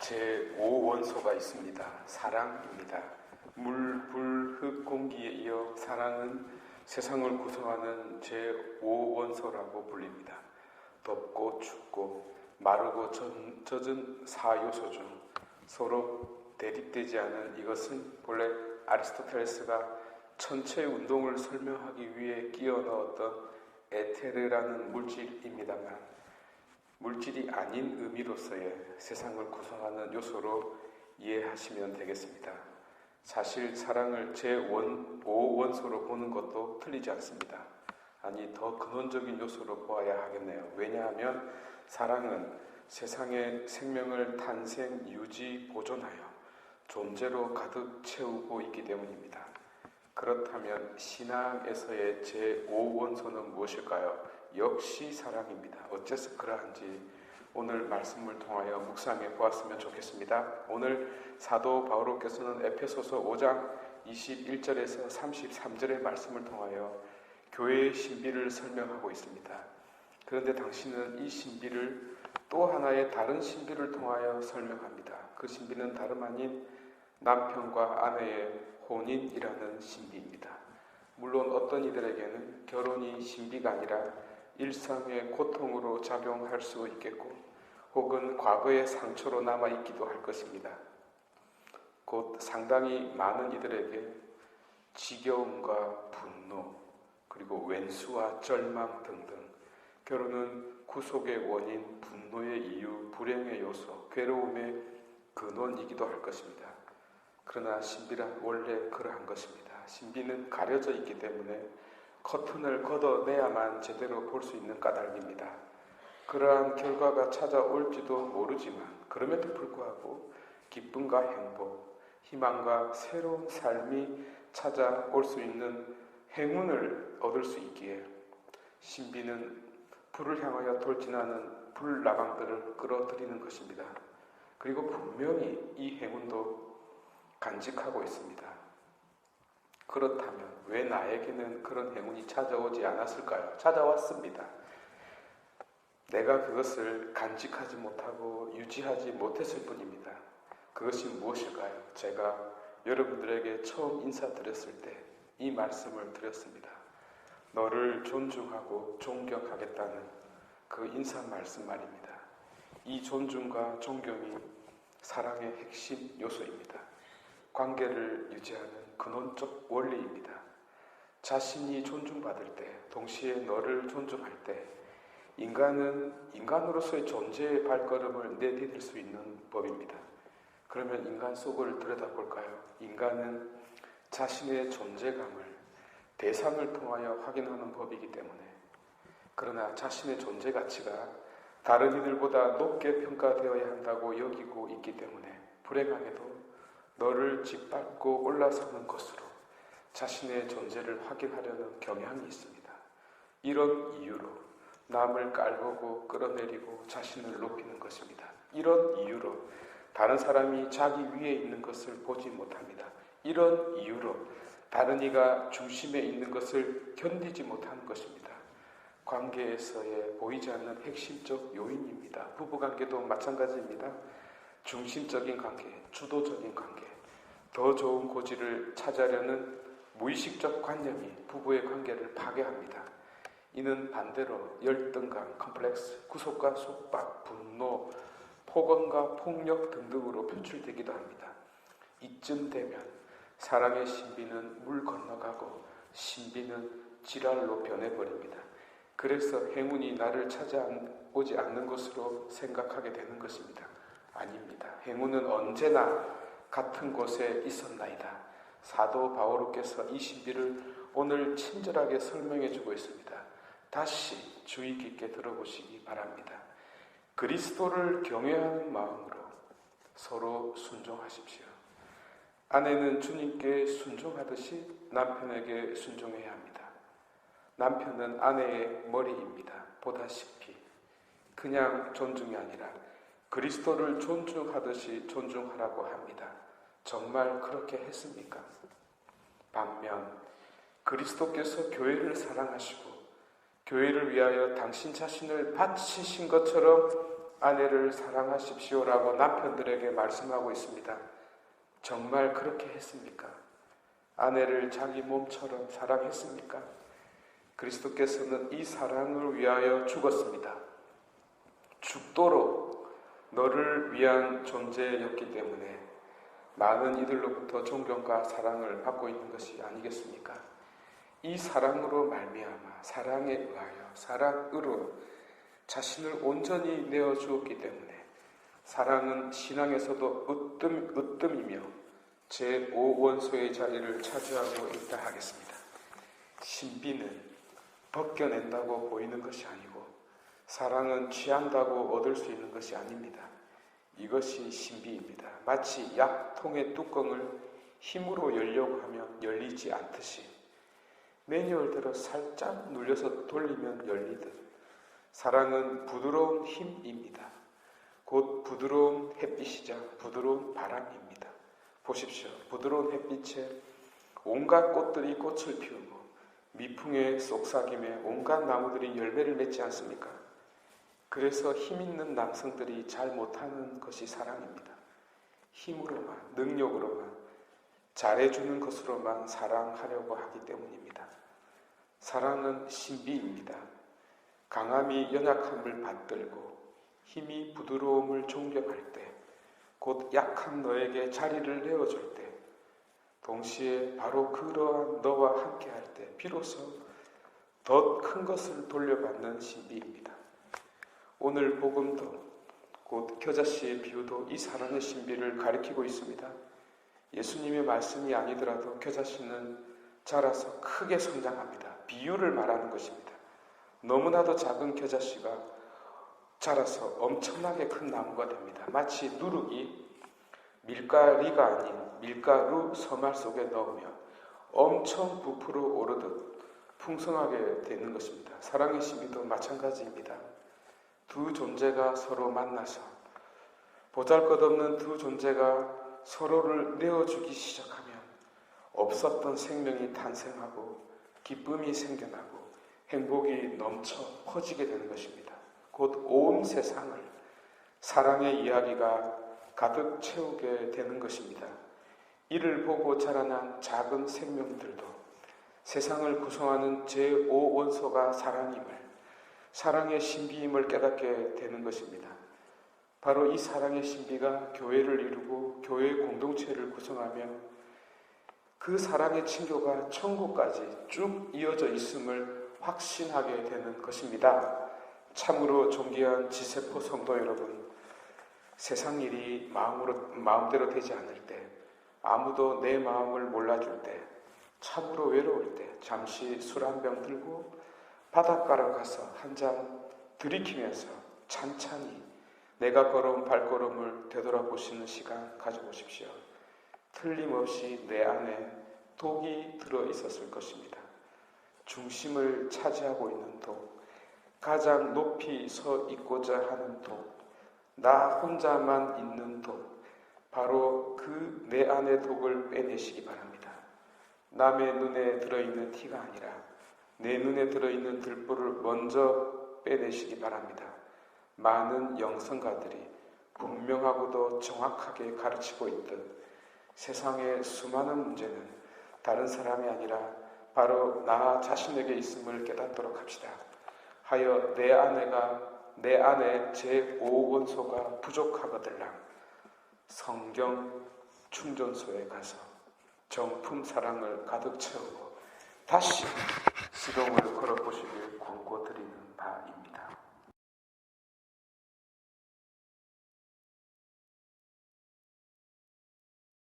제5원소가 있습니다. 사랑입니다. 물, 불, 흙, 공기에 이어 사랑은 세상을 구성하는 제5원소라고 불립니다. 덥고 춥고 마르고 젖은 사요소 중 서로 대립되지 않은 이것은 본래 아리스토텔레스가 천체의 운동을 설명하기 위해 끼워 넣었던 에테르라는 물질입니다만 물질이 아닌 의미로서의 세상을 구성하는 요소로 이해하시면 되겠습니다. 사실 사랑을 제5원소로 보는 것도 틀리지 않습니다. 아니, 더 근원적인 요소로 보아야 하겠네요. 왜냐하면 사랑은 세상의 생명을 탄생, 유지, 보존하여 존재로 가득 채우고 있기 때문입니다. 그렇다면 신앙에서의 제5원소는 무엇일까요? 역시 사랑입니다. 어째서 그러한지 오늘 말씀을 통하여 묵상해 보았으면 좋겠습니다. 오늘 사도 바오로께서는 에페소서 5장 21절에서 33절의 말씀을 통하여 교회의 신비를 설명하고 있습니다. 그런데 당신은 이 신비를 또 하나의 다른 신비를 통하여 설명합니다. 그 신비는 다름 아닌 남편과 아내의 혼인이라는 신비입니다. 물론 어떤 이들에게는 결혼이 신비가 아니라 일상의 고통으로 작용할 수 있겠고 혹은 과거의 상처로 남아있기도 할 것입니다. 곧 상당히 많은 이들에게 지겨움과 분노 그리고 웬수와 절망 등등 결혼은 구속의 원인, 분노의 이유, 불행의 요소, 괴로움의 근원이기도 할 것입니다. 그러나 신비란 원래 그러한 것입니다. 신비는 가려져 있기 때문에 커튼을 걷어내야만 제대로 볼 수 있는 까닭입니다. 그러한 결과가 찾아올지도 모르지만 그럼에도 불구하고 기쁨과 행복, 희망과 새로운 삶이 찾아올 수 있는 행운을 얻을 수 있기에 신비는 불을 향하여 돌진하는 불나방들을 끌어들이는 것입니다. 그리고 분명히 이 행운도 간직하고 있습니다. 그렇다면 왜 나에게는 그런 행운이 찾아오지 않았을까요? 찾아왔습니다. 내가 그것을 간직하지 못하고 유지하지 못했을 뿐입니다. 그것이 무엇일까요? 제가 여러분들에게 처음 인사드렸을 때 이 말씀을 드렸습니다. 너를 존중하고 존경하겠다는 그 인사 말씀 말입니다. 이 존중과 존경이 사랑의 핵심 요소입니다. 관계를 유지하는 근원적 원리입니다. 자신이 존중받을 때, 동시에 너를 존중할 때 인간은 인간으로서의 존재의 발걸음을 내디딜 수 있는 법입니다. 그러면 인간 속을 들여다볼까요? 인간은 자신의 존재감을 대상을 통하여 확인하는 법이기 때문에 그러나 자신의 존재 가치가 다른 이들보다 높게 평가되어야 한다고 여기고 있기 때문에 불행하게도 너를 짓밟고 올라서는 것으로 자신의 존재를 확인하려는 경향이 있습니다. 이런 이유로 남을 깔보고 끌어내리고 자신을 높이는 것입니다. 이런 이유로 다른 사람이 자기 위에 있는 것을 보지 못합니다. 이런 이유로 다른 이가 중심에 있는 것을 견디지 못하는 것입니다. 관계에서의 보이지 않는 핵심적 요인입니다. 부부관계도 마찬가지입니다. 중심적인 관계, 주도적인 관계, 더 좋은 고지를 찾으려는 무의식적 관념이 부부의 관계를 파괴합니다. 이는 반대로 열등감, 컴플렉스, 구속과 속박, 분노, 폭언과 폭력 등등으로 표출되기도 합니다. 이쯤 되면 사랑의 신비는 물 건너가고 신비는 지랄로 변해버립니다. 그래서 행운이 나를 찾아오지 않는 것으로 생각하게 되는 것입니다. 아닙니다. 행운은 언제나 같은 곳에 있었나이다. 사도 바오로께서 이 신비를 오늘 친절하게 설명해 주고 있습니다. 다시 주의 깊게 들어보시기 바랍니다. 그리스도를 경외하는 마음으로 서로 순종하십시오. 아내는 주님께 순종하듯이 남편에게 순종해야 합니다. 남편은 아내의 머리입니다. 보다시피 그냥 존중이 아니라 그리스도를 존중하듯이 존중하라고 합니다. 정말 그렇게 했습니까? 반면 그리스도께서 교회를 사랑하시고 교회를 위하여 당신 자신을 바치신 것처럼 아내를 사랑하십시오라고 남편들에게 말씀하고 있습니다. 정말 그렇게 했습니까? 아내를 자기 몸처럼 사랑했습니까? 그리스도께서는 이 사랑을 위하여 죽었습니다. 죽도록 너를 위한 존재였기 때문에 많은 이들로부터 존경과 사랑을 받고 있는 것이 아니겠습니까? 이 사랑으로 말미암아 사랑에 의하여 사랑으로 자신을 온전히 내어주었기 때문에 사랑은 신앙에서도 으뜸이며 제5원소의 자리를 차지하고 있다 하겠습니다. 신비는 벗겨낸다고 보이는 것이 아니고 사랑은 취한다고 얻을 수 있는 것이 아닙니다. 이것이 신비입니다. 마치 약통의 뚜껑을 힘으로 열려고 하면 열리지 않듯이 매뉴얼대로 살짝 눌려서 돌리면 열리듯 사랑은 부드러운 힘입니다. 곧 부드러운 햇빛이자 부드러운 바람입니다. 보십시오. 부드러운 햇빛에 온갖 꽃들이 꽃을 피우고 미풍의 속삭임에 온갖 나무들이 열매를 맺지 않습니까? 그래서 힘있는 남성들이 잘 못하는 것이 사랑입니다. 힘으로만, 능력으로만, 잘해주는 것으로만 사랑하려고 하기 때문입니다. 사랑은 신비입니다. 강함이 연약함을 받들고 힘이 부드러움을 존경할 때, 곧 약한 너에게 자리를 내어줄 때, 동시에 바로 그러한 너와 함께할 때 비로소 더 큰 것을 돌려받는 신비입니다. 오늘 복음도 곧 겨자씨의 비유도 이 사랑의 신비를 가리키고 있습니다. 예수님의 말씀이 아니더라도 겨자씨는 자라서 크게 성장합니다. 비유를 말하는 것입니다. 너무나도 작은 겨자씨가 자라서 엄청나게 큰 나무가 됩니다. 마치 누룩이 밀가리가 아닌 밀가루 서말 속에 넣으면 엄청 부풀어 오르듯 풍성하게 되는 것입니다. 사랑의 신비도 마찬가지입니다. 두 존재가 서로 만나서 보잘것없는 두 존재가 서로를 내어주기 시작하면 없었던 생명이 탄생하고 기쁨이 생겨나고 행복이 넘쳐 퍼지게 되는 것입니다. 곧 온 세상을 사랑의 이야기가 가득 채우게 되는 것입니다. 이를 보고 자라난 작은 생명들도 세상을 구성하는 제5원소가 사랑임을, 사랑의 신비임을 깨닫게 되는 것입니다. 바로 이 사랑의 신비가 교회를 이루고 교회 공동체를 구성하며 그 사랑의 층교가 천국까지 쭉 이어져 있음을 확신하게 되는 것입니다. 참으로 존귀한 지세포 성도 여러분, 세상 일이 마음대로 되지 않을 때, 아무도 내 마음을 몰라줄 때, 참으로 외로울 때 잠시 술 한 병 들고 바닷가로 가서 한 잔 들이키면서 찬찬히 내가 걸어온 발걸음을 되돌아보시는 시간 가져보십시오. 틀림없이 내 안에 독이 들어있었을 것입니다. 중심을 차지하고 있는 독, 가장 높이 서 있고자 하는 독, 나 혼자만 있는 독, 바로 그 내 안의 독을 빼내시기 바랍니다. 남의 눈에 들어있는 티가 아니라 내 눈에 들어있는 들보를 먼저 빼내시기 바랍니다. 많은 영성가들이 분명하고도 정확하게 가르치고 있듯 세상의 수많은 문제는 다른 사람이 아니라 바로 나 자신에게 있음을 깨닫도록 합시다. 하여 내 안에 제5원소가 부족하거들랑 성경 충전소에 가서 정품 사랑을 가득 채우고 다시 시동을 걸어보시길 권고드리는 바입니다.